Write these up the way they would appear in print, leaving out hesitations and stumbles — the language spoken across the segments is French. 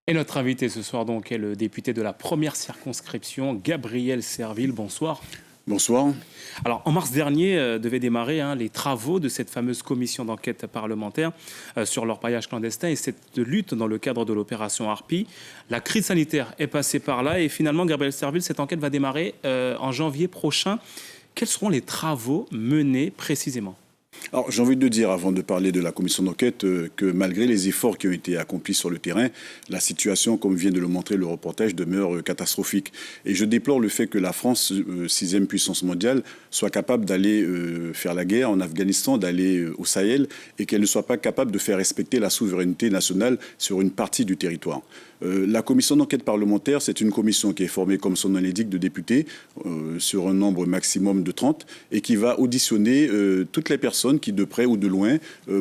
Et notre invité ce soir donc est le député de la première circonscription, Gabriel Serville. Bonsoir. Bonsoir. Alors en mars dernier devaient démarrer les travaux de cette fameuse commission d'enquête parlementaire sur l'orpaillage clandestin et cette lutte dans le cadre de l'opération Harpie. La crise sanitaire est passée par là et finalement, Gabriel Serville, cette enquête va démarrer en janvier prochain. Quels seront les travaux menés précisément ? Alors, j'ai envie de dire, avant de parler de la commission d'enquête, que malgré les efforts qui ont été accomplis sur le terrain, la situation, comme vient de le montrer le reportage, demeure catastrophique. Et je déplore le fait que la France, sixième puissance mondiale, soit capable d'aller faire la guerre en Afghanistan, d'aller au Sahel, et qu'elle ne soit pas capable de faire respecter la souveraineté nationale sur une partie du territoire. La commission d'enquête parlementaire, c'est une commission qui est formée, comme son nom l'indique, de députés, sur un nombre maximum de 30, et qui va auditionner toutes les personnes qui, de près ou de loin,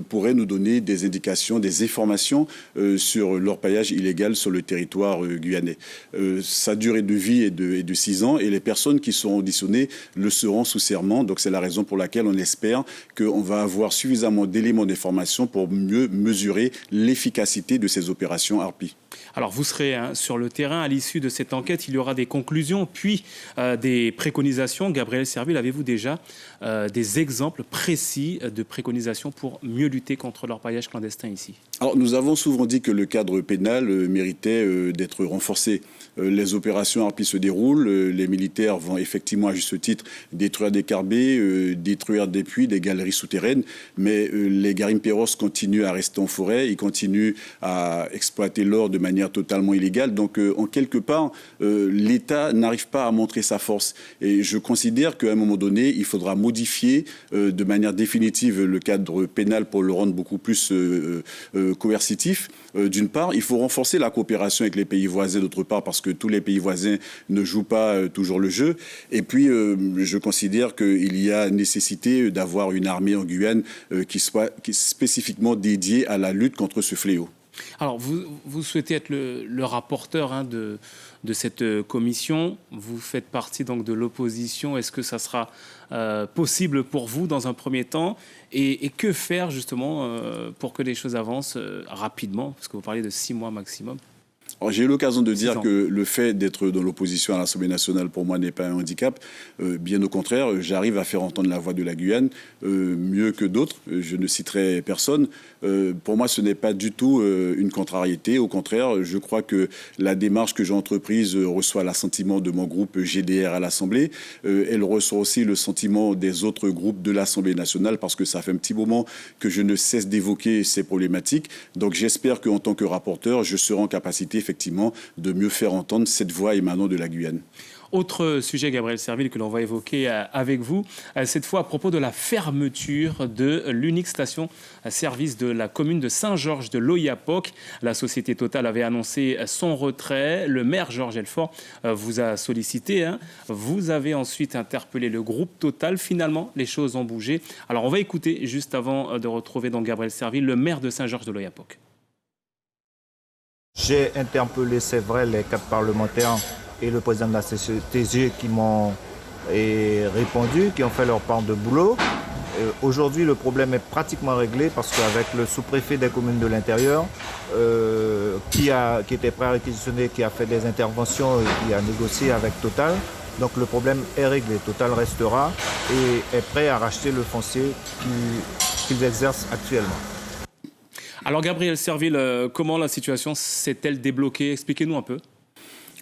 pourraient nous donner des indications, des informations sur l'orpaillage illégal sur le territoire guyanais. Sa durée de vie est de 6 ans, et les personnes qui seront auditionnées le seront sous serment. Donc c'est la raison pour laquelle on espère qu'on va avoir suffisamment d'éléments d'information pour mieux mesurer l'efficacité de ces opérations Harpie. Alors vous serez sur le terrain à l'issue de cette enquête, il y aura des conclusions puis des préconisations. Gabriel Serville, avez-vous déjà des exemples précis de préconisations pour mieux lutter contre l'orpaillage clandestin ici ? Alors, nous avons souvent dit que le cadre pénal méritait d'être renforcé. Les opérations Harpie se déroulent, les militaires vont effectivement à juste titre détruire des carbets, détruire des puits, des galeries souterraines, mais les garimperos continuent à rester en forêt, ils continuent à exploiter l'or de manière totalement illégale. Donc, en quelque part, l'État n'arrive pas à montrer sa force. Et je considère qu'à un moment donné, il faudra modifier de manière définitive le cadre pénal pour le rendre beaucoup plus coercitif. D'une part, il faut renforcer la coopération avec les pays voisins, d'autre part, parce que tous les pays voisins ne jouent pas toujours le jeu. Et puis, je considère qu'il y a nécessité d'avoir une armée en Guyane qui soit spécifiquement dédiée à la lutte contre ce fléau. Alors, vous souhaitez être le rapporteur de cette commission. Vous faites partie donc de l'opposition. Est-ce que ça sera possible pour vous dans un premier temps et que faire justement pour que les choses avancent rapidement? Parce que vous parlez de 6 mois maximum. J'ai eu l'occasion de dire que le fait d'être dans l'opposition à l'Assemblée nationale, pour moi, n'est pas un handicap. Bien au contraire, j'arrive à faire entendre la voix de la Guyane mieux que d'autres. Je ne citerai personne. Pour moi, ce n'est pas du tout une contrariété. Au contraire, je crois que la démarche que j'ai entreprise reçoit l'assentiment de mon groupe GDR à l'Assemblée. Elle reçoit aussi le sentiment des autres groupes de l'Assemblée nationale parce que ça fait un petit moment que je ne cesse d'évoquer ces problématiques. Donc j'espère qu'en tant que rapporteur, je serai en capacité effectivement de mieux faire entendre cette voix émanant de la Guyane. Autre sujet, Gabriel Serville, que l'on va évoquer avec vous, cette fois à propos de la fermeture de l'unique station-service de la commune de Saint-Georges de l'Oyapock. La société Total avait annoncé son retrait. Le maire Georges Elfort vous a sollicité. Vous avez ensuite interpellé le groupe Total. Finalement, les choses ont bougé. Alors, on va écouter, juste avant de retrouver donc Gabriel Serville, le maire de Saint-Georges de l'Oyapock. J'ai interpellé, c'est vrai, les 4 parlementaires et le président de la CCTG qui m'ont répondu, qui ont fait leur part de boulot. Aujourd'hui, le problème est pratiquement réglé parce qu'avec le sous-préfet des communes de l'intérieur, qui était prêt à réquisitionner, qui a fait des interventions et qui a négocié avec Total, donc le problème est réglé. Total restera et est prêt à racheter le foncier qu'ils exercent actuellement. Alors Gabriel Serville, comment la situation s'est-elle débloquée? Expliquez-nous un peu.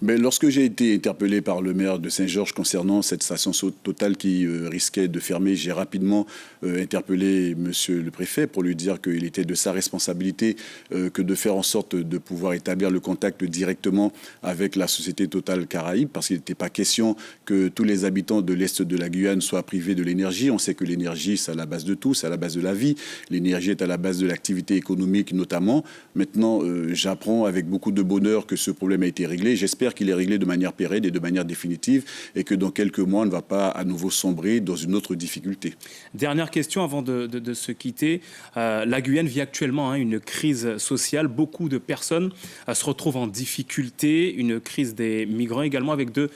Mais lorsque j'ai été interpellé par le maire de Saint-Georges concernant cette station Total qui risquait de fermer, j'ai rapidement interpellé monsieur le préfet pour lui dire qu'il était de sa responsabilité que de faire en sorte de pouvoir établir le contact directement avec la société Total Caraïbes, parce qu'il n'était pas question que tous les habitants de l'Est de la Guyane soient privés de l'énergie. On sait que l'énergie, c'est à la base de tout, c'est à la base de la vie. L'énergie est à la base de l'activité économique notamment. Maintenant, j'apprends avec beaucoup de bonheur que ce problème a été réglé. J'espère qu'il est réglé de manière pérenne et de manière définitive et que dans quelques mois, on ne va pas à nouveau sombrer dans une autre difficulté. Dernière question avant de se quitter. La Guyane vit actuellement une crise sociale. Beaucoup de personnes se retrouvent en difficulté. Une crise des migrants également avec de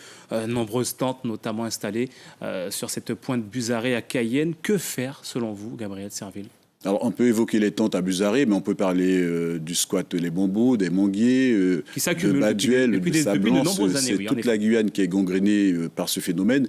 nombreuses tentes notamment installées sur cette pointe Buzaré à Cayenne. Que faire selon vous, Gabriel Serville ? Alors, on peut évoquer les tentes à Buzaré, mais on peut parler du squat Les Bambous, des Manguiers, de Baduel, de Sablance. C'est toute la Guyane qui est gangrénée par ce phénomène.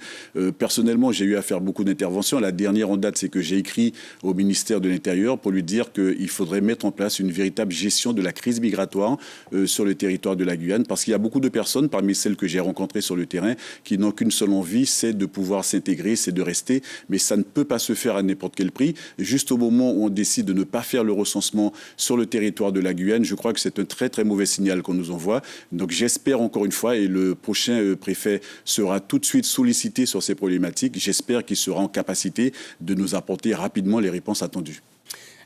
Personnellement, j'ai eu à faire beaucoup d'interventions. La dernière en date, c'est que j'ai écrit au ministère de l'Intérieur pour lui dire qu'il faudrait mettre en place une véritable gestion de la crise migratoire sur le territoire de la Guyane, parce qu'il y a beaucoup de personnes, parmi celles que j'ai rencontrées sur le terrain, qui n'ont qu'une seule envie, c'est de pouvoir s'intégrer, c'est de rester, mais ça ne peut pas se faire à n'importe quel prix. Juste au moment où on décide de ne pas faire le recensement sur le territoire de la Guyane, je crois que c'est un très très mauvais signal qu'on nous envoie. Donc j'espère encore une fois, et le prochain préfet sera tout de suite sollicité sur ces problématiques, j'espère qu'il sera en capacité de nous apporter rapidement les réponses attendues.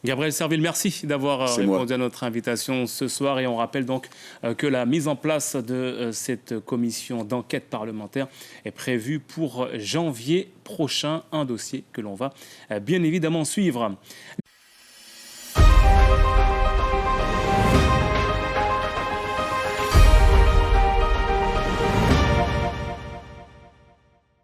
Gabriel Serville, merci d'avoir répondu à notre invitation ce soir. Et on rappelle donc que la mise en place de cette commission d'enquête parlementaire est prévue pour janvier prochain, un dossier que l'on va bien évidemment suivre.